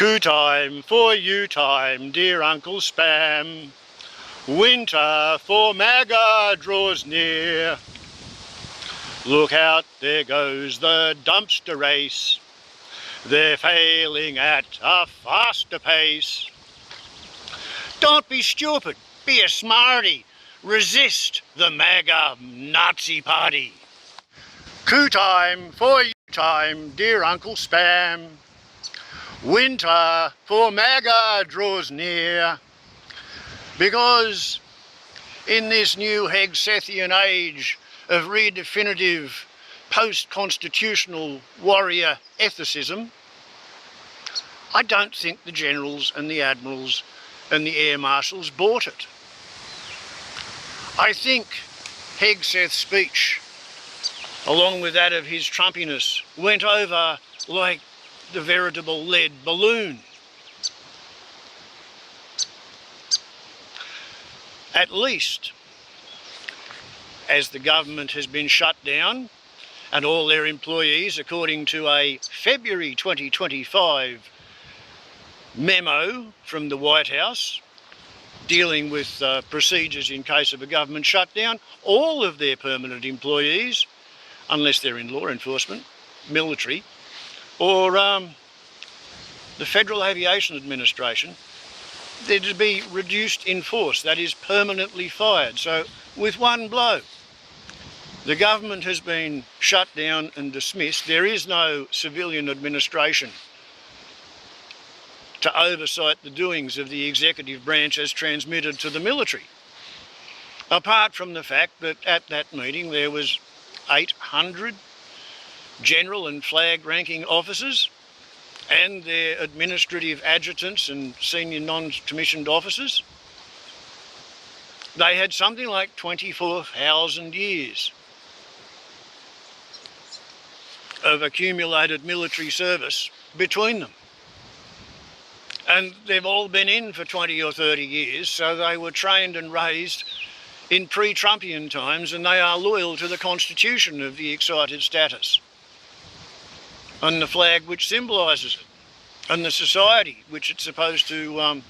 Coup-Time for you time, dear Uncle Spam. Winter for MAGA draws near. Look out, there goes the dumpster race. They're failing at a faster pace. Don't be stupid, be a smarty. Resist the MAGA Nazi Party. Coup-Time for you time, dear Uncle Spam. Winter for MAGA draws near. Because in this new Hegsethyian age of redefinitive post-constitutional warrior ethicism, I don't think the generals and the admirals and the air marshals bought it. I think Hegseth's speech, along with that of his Trumpiness, went over like the veritable lead balloon. At least, as the government has been shut down and all their employees, according to a February 2025 memo from the White House dealing with procedures in case of a government shutdown, all of their permanent employees, unless they're in law enforcement, military, or the Federal Aviation Administration, they're to be reduced in force, that is permanently fired. So with one blow, the government has been shut down and dismissed. There is no civilian administration to oversight the doings of the executive branch as transmitted to the military. Apart from the fact that at that meeting there was 800 general and flag ranking officers and their administrative adjutants and senior non-commissioned officers. They had something like 24,000 years of accumulated military service between them. And they've all been in for 20 or 30 years, so they were trained and raised in pre-Trumpian times, and they are loyal to the constitution of the excited status and the flag which symbolises it, and the society which it's supposed to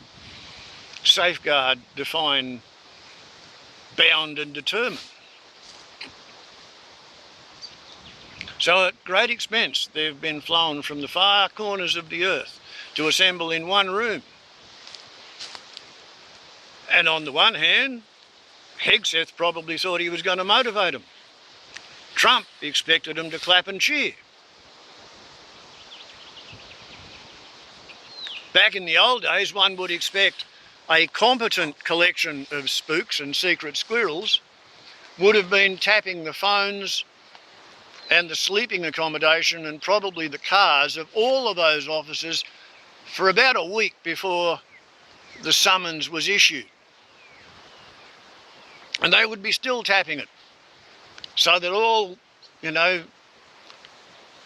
safeguard, define, bound and determine. So at great expense they've been flown from the far corners of the earth to assemble in one room. And on the one hand, Hegseth probably thought he was going to motivate them. Trump expected them to clap and cheer. Back in the old days, one would expect a competent collection of spooks and secret squirrels would have been tapping the phones and the sleeping accommodation and probably the cars of all of those officers for about a week before the summons was issued. And they would be still tapping it, so that all,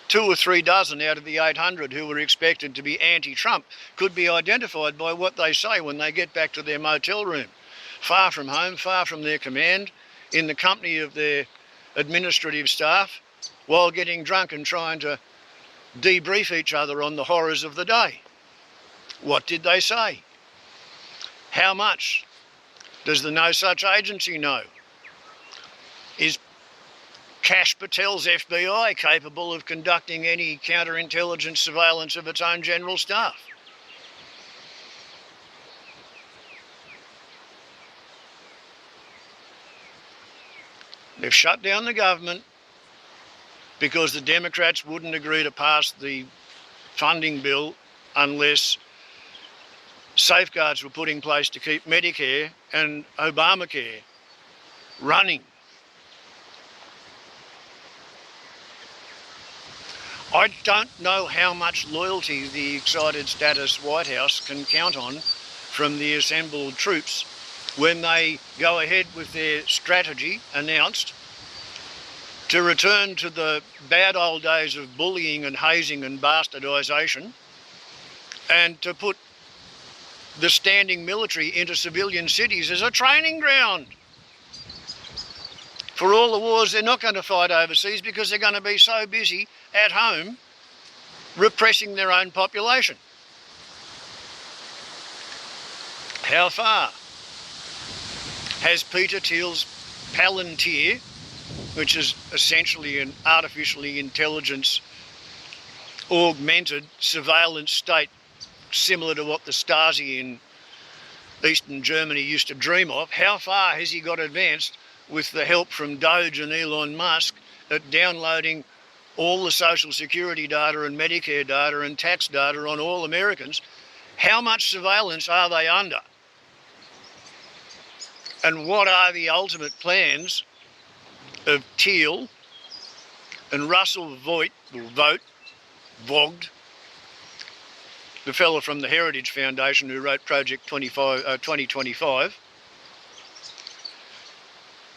2 or 3 dozen out of the 800 who were expected to be anti-Trump could be identified by what they say when they get back to their motel room, far from home, far from their command, in the company of their administrative staff, while getting drunk and trying to debrief each other on the horrors of the day. What did they say? How much does the No Such Agency know? Is Kash Patel's FBI capable of conducting any counterintelligence surveillance of its own general staff? They've shut down the government because the Democrats wouldn't agree to pass the funding bill unless safeguards were put in place to keep Medicare and Obamacare running. I don't know how much loyalty the excited status White House can count on from the assembled troops when they go ahead with their strategy announced to return to the bad old days of bullying and hazing and bastardisation, and to put the standing military into civilian cities as a training ground for all the wars they're not going to fight overseas, because they're going to be so busy at home repressing their own population. How far has Peter Thiel's Palantir, which is essentially an artificially intelligence augmented surveillance state similar to what the Stasi in Eastern Germany used to dream of, how far has he got advanced with the help from Doge and Elon Musk at downloading all the social security data and Medicare data and tax data on all Americans? How much surveillance are they under? And what are the ultimate plans of Thiel and Russell Vogt, the fellow from the Heritage Foundation who wrote Project 2025,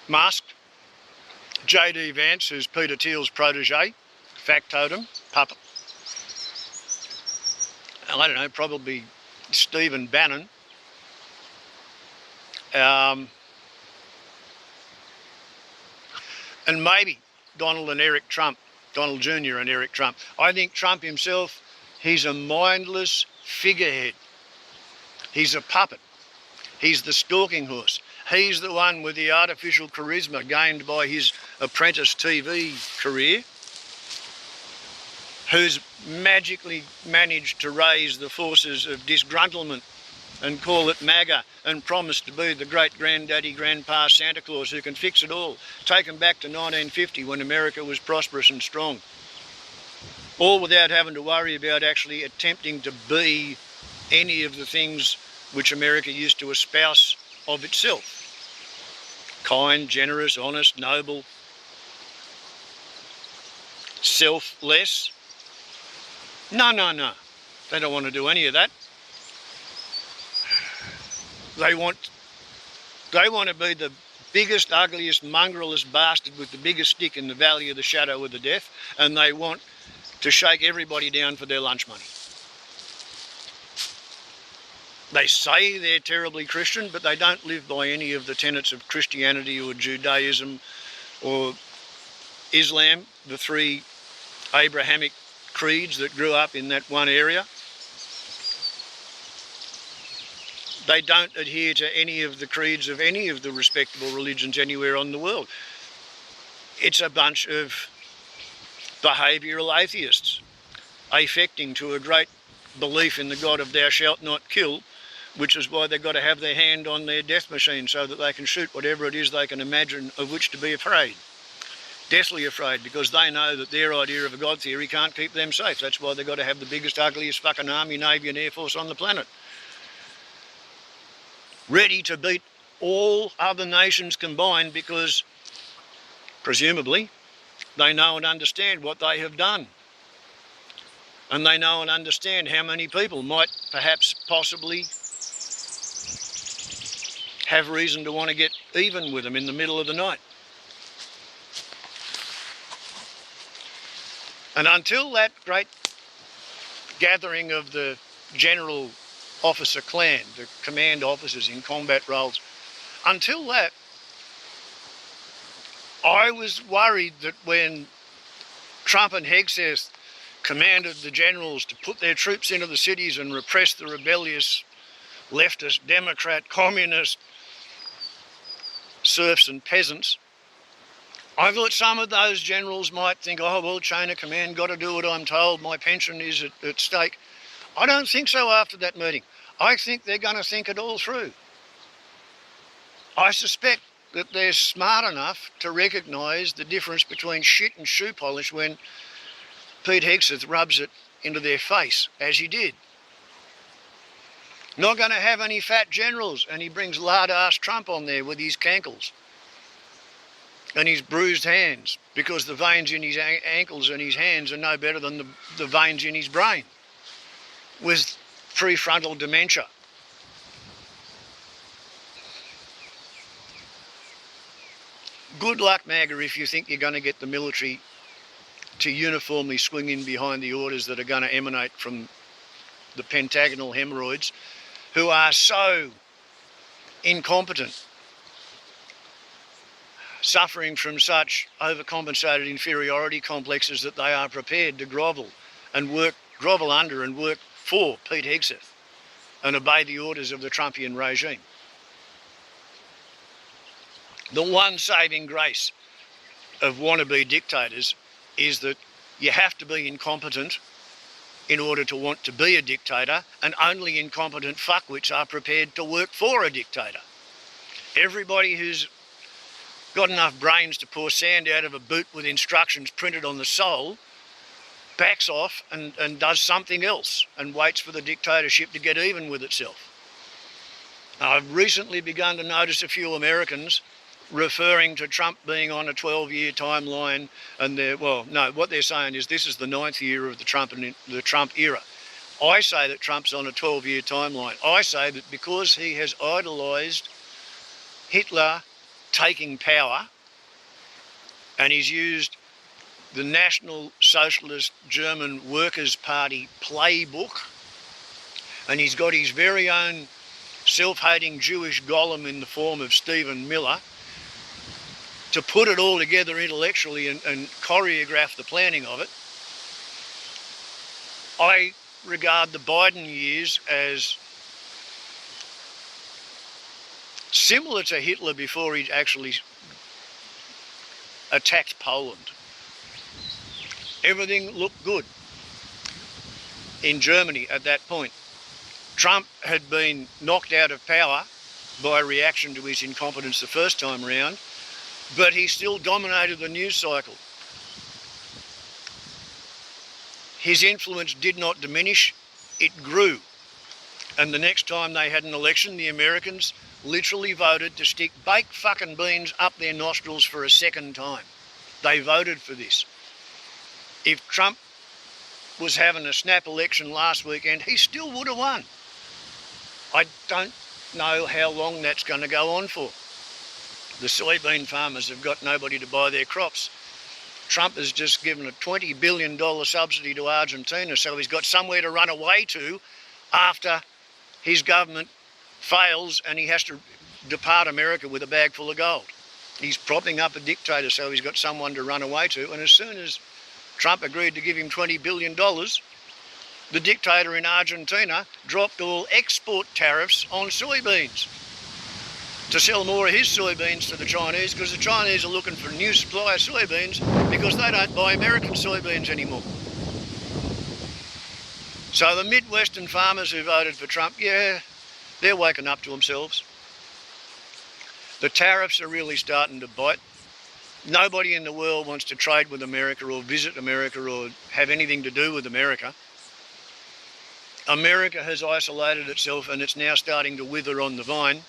masked, J.D. Vance, who's Peter Thiel's protege, factotum, puppet, I don't know, probably Stephen Bannon, and maybe Donald and Eric Trump, Donald Jr. and Eric Trump. I think Trump himself, he's a mindless figurehead. He's a puppet. He's the stalking horse. He's the one with the artificial charisma gained by his apprentice TV career, who's magically managed to raise the forces of disgruntlement and call it MAGA and promise to be the great-granddaddy, grandpa Santa Claus who can fix it all. Take them back to 1950 when America was prosperous and strong. All without having to worry about actually attempting to be any of the things which America used to espouse of itself. Kind, generous, honest, noble, selfless. No. They don't want to do any of that. They want to be the biggest, ugliest, mongrelest bastard with the biggest stick in the valley of the shadow of the death, and they want to shake everybody down for their lunch money. They say they're terribly Christian, but they don't live by any of the tenets of Christianity or Judaism or Islam, the three Abrahamic creeds that grew up in that one area. They don't adhere to any of the creeds of any of the respectable religions anywhere on the world. It's a bunch of behavioural atheists affecting to a great belief in the God of thou shalt not kill, which is why they've got to have their hand on their death machine so that they can shoot whatever it is they can imagine of which to be afraid. Deathly afraid, because they know that their idea of a God theory can't keep them safe. That's why they've got to have the biggest, ugliest fucking army, navy and air force on the planet. Ready to beat all other nations combined because, presumably, they know and understand what they have done. And they know and understand how many people might perhaps possibly have reason to want to get even with them in the middle of the night. And until that great gathering of the general officer clan, the command officers in combat roles, until that, I was worried that when Trump and Hegseth commanded the generals to put their troops into the cities and repress the rebellious leftist, Democrat, communist serfs and peasants, I thought some of those generals might think, oh, well, chain of command, got to do what I'm told, my pension is at stake. I don't think so after that meeting. I think they're going to think it all through. I suspect that they're smart enough to recognise the difference between shit and shoe polish when Pete Hegseth rubs it into their face, as he did. Not going to have any fat generals, and he brings lard-ass Trump on there with his cankles and his bruised hands, because the veins in his ankles and his hands are no better than the veins in his brain with prefrontal dementia. Good luck, MAGA, if you think you're going to get the military to uniformly swing in behind the orders that are going to emanate from the pentagonal hemorrhoids, who are so incompetent, suffering from such overcompensated inferiority complexes that they are prepared to grovel under and work for Pete Hegseth. and obey the orders of the Trumpian regime. The one saving grace of wannabe dictators is that you have to be incompetent in order to want to be a dictator, and only incompetent fuckwits are prepared to work for a dictator. Everybody who's got enough brains to pour sand out of a boot with instructions printed on the sole backs off and does something else and waits for the dictatorship to get even with itself. I've recently begun to notice a few Americans referring to Trump being on a 12-year timeline, and what they're saying is this is the 9th year of the Trump era. I say that Trump's on a 12-year timeline. I say that because he has idolised Hitler taking power, and he's used the National Socialist German Workers' Party Playbook, and he's got his very own self-hating Jewish golem in the form of Stephen Miller to put it all together intellectually and choreograph the planning of it. I regard the Biden years as similar to Hitler before he actually attacked Poland. Everything looked good in Germany at that point. Trump had been knocked out of power by reaction to his incompetence the first time round, but he still dominated the news cycle. His influence did not diminish, it grew. And the next time they had an election, the Americans literally voted to stick baked fucking beans up their nostrils for a second time. They voted for this. If Trump was having a snap election last weekend, he still would have won. I don't know how long that's going to go on for. The soybean farmers have got nobody to buy their crops. Trump has just given a $20 billion subsidy to Argentina, so he's got somewhere to run away to after his government fails and he has to depart America with a bag full of gold. He's propping up a dictator, so he's got someone to run away to, and as soon as Trump agreed to give him $20 billion, the dictator in Argentina dropped all export tariffs on soybeans to sell more of his soybeans to the Chinese, because the Chinese are looking for a new supply of soybeans because they don't buy American soybeans anymore. So the Midwestern farmers who voted for Trump, yeah, they're waking up to themselves. The tariffs are really starting to bite. Nobody in the world wants to trade with America or visit America or have anything to do with America. America has isolated itself and it's now starting to wither on the vine.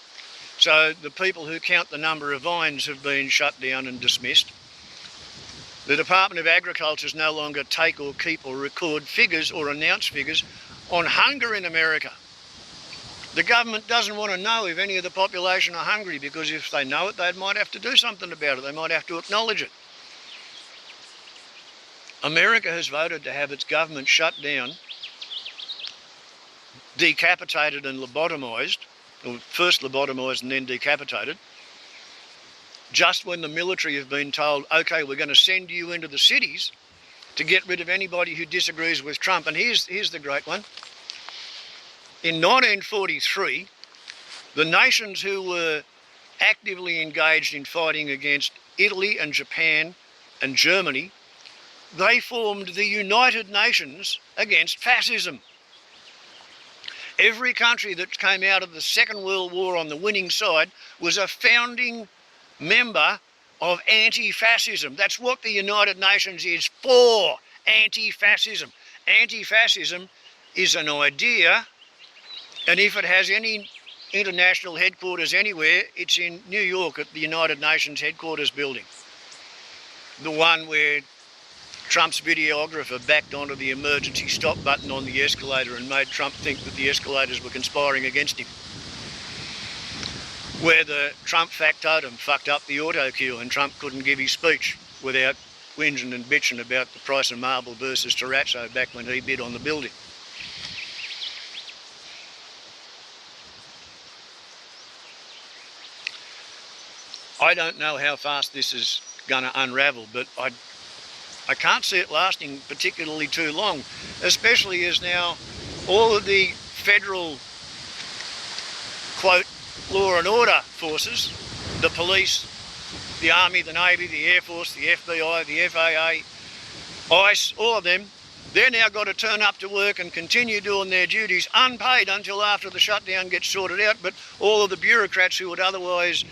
So the people who count the number of vines have been shut down and dismissed. The Department of Agriculture is no longer take or keep or record figures or announce figures on hunger in America. The government doesn't want to know if any of the population are hungry, because if they know it, they might have to do something about it. They might have to acknowledge it. America has voted to have its government shut down, decapitated and lobotomised, or first lobotomised and then decapitated, just when the military have been told, okay, we're going to send you into the cities to get rid of anybody who disagrees with Trump. And here's the great one. In 1943, the nations who were actively engaged in fighting against Italy and Japan and Germany, they formed the United Nations against fascism. Every country that came out of the Second World War on the winning side was a founding member of anti-fascism. That's what the United Nations is for, anti-fascism. Anti-fascism is an idea, and if it has any international headquarters anywhere, it's in New York at the United Nations headquarters building. The one where Trump's videographer backed onto the emergency stop button on the escalator and made Trump think that the escalators were conspiring against him. Where the Trump factotum fucked up the auto queue and Trump couldn't give his speech without whinging and bitching about the price of marble versus terrazzo back when he bid on the building. I don't know how fast this is going to unravel, but I can't see it lasting particularly too long, especially as now all of the federal quote, law and order forces, the police, the Army, the Navy, the Air Force, the FBI, the FAA, ICE, all of them, they're now got to turn up to work and continue doing their duties unpaid until after the shutdown gets sorted out, but all of the bureaucrats who would otherwise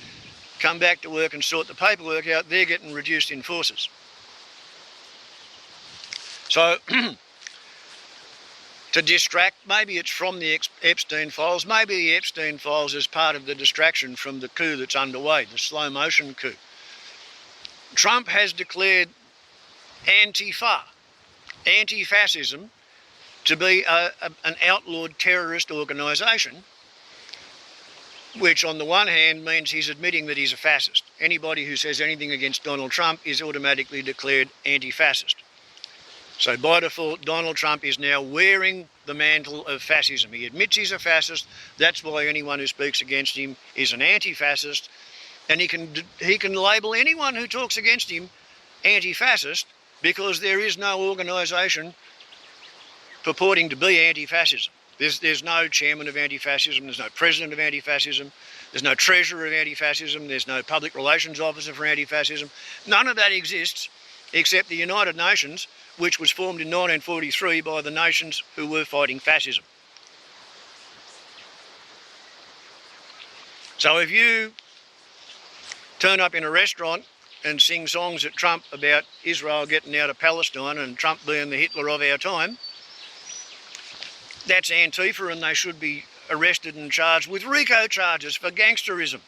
come back to work and sort the paperwork out, they're getting reduced in forces. So, to distract, maybe it's from the Epstein files, maybe the Epstein files is part of the distraction from the coup that's underway, the slow motion coup. Trump has declared Antifa, anti-fascism, to be an outlawed terrorist organisation, which on the one hand means he's admitting that he's a fascist. Anybody who says anything against Donald Trump is automatically declared anti-fascist. So by default, Donald Trump is now wearing the mantle of fascism. He admits he's a fascist. That's why anyone who speaks against him is an anti-fascist. And he can label anyone who talks against him anti-fascist, because there is no organisation purporting to be anti-fascism. There's no chairman of anti-fascism, there's no president of anti-fascism, there's no treasurer of anti-fascism, there's no public relations officer for anti-fascism. None of that exists except the United Nations, which was formed in 1943 by the nations who were fighting fascism. So if you turn up in a restaurant and sing songs at Trump about Israel getting out of Palestine and Trump being the Hitler of our time, that's Antifa, and they should be arrested and charged with RICO charges for gangsterism.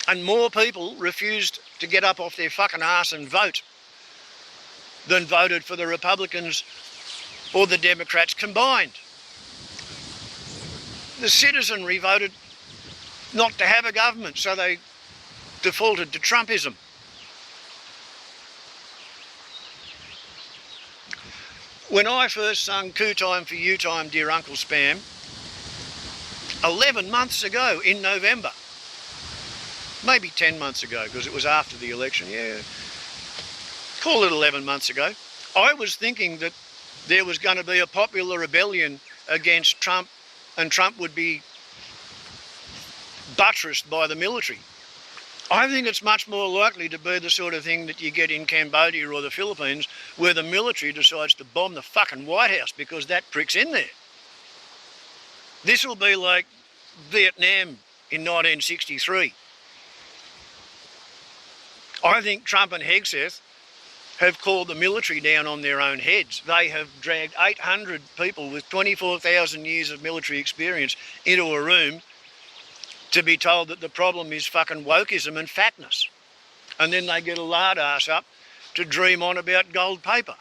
And more people refused to get up off their fucking arse and vote than voted for the Republicans or the Democrats combined. The citizenry voted not to have a government, so they defaulted to Trumpism. When I first sung Coup-Time for You Time, Dear Uncle Spam, 11 months ago in November, maybe 10 months ago, because it was after the election, yeah, call it 11 months ago, I was thinking that there was going to be a popular rebellion against Trump, and Trump would be buttressed by the military. I think it's much more likely to be the sort of thing that you get in Cambodia or the Philippines, where the military decides to bomb the fucking White House because that prick's in there. This will be like Vietnam in 1963. I think Trump and Hegseth have called the military down on their own heads. They have dragged 800 people with 24,000 years of military experience into a room to be told that the problem is fucking wokeism and fatness. And then they get a lard ass up to dream on about gold paper.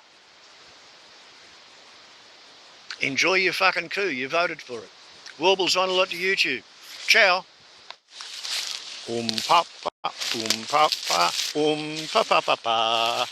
Enjoy your fucking coup, you voted for it. Warbles on a lot to YouTube. Ciao. Pa pa pa pa pa pa pa.